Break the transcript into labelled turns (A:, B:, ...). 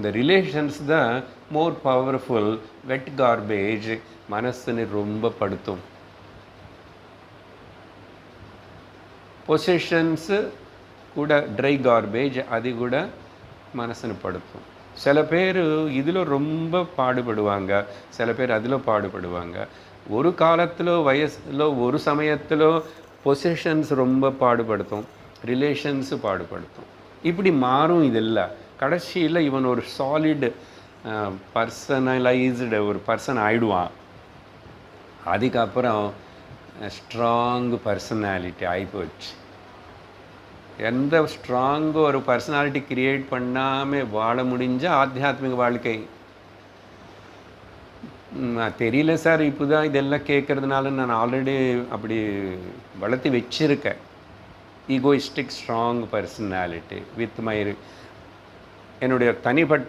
A: இந்த ரிலேஷன்ஸ் தான் more powerful. வெட் garbage மனசுன்னு ரொம்ப படுத்தும். பொசிஷன்ஸு கூட ட்ரை கார்பேஜ் அது கூட மனசுன்னு படுத்தும். சில பேர் இதில் ரொம்ப பாடுபடுவாங்க, சில பேர் அதில் பாடுபடுவாங்க. ஒரு காலத்தில் வயசில் ஒரு சமயத்தில் பொசிஷன்ஸ் ரொம்ப பாடுபடுத்தும், ரிலேஷன்ஸு பாடுபடுத்தும். இப்படி மாறும். இதெல்லாம் கடைசியில் இவன் ஒரு சாலிட் பர்சனலைஸ்டு ஒரு பர்சன் ஆயிடுவான். அதுக்கப்புறம் ஸ்ட்ராங் பர்சனாலிட்டி ஆகிப்போச்சு. எந்த ஸ்ட்ராங்கு ஒரு பர்சனாலிட்டி கிரியேட் பண்ணாமல் வாழ முடிஞ்ச ஆத்தியாத்மிக வாழ்க்கை. தெரியல சார், இப்போ தான் இதெல்லாம் கேட்குறதுனால நான் ஆல்ரெடி அப்படி வளர்த்து வச்சுருக்கேன். Egoistic strong personality with my என்னுடைய தனிப்பட்ட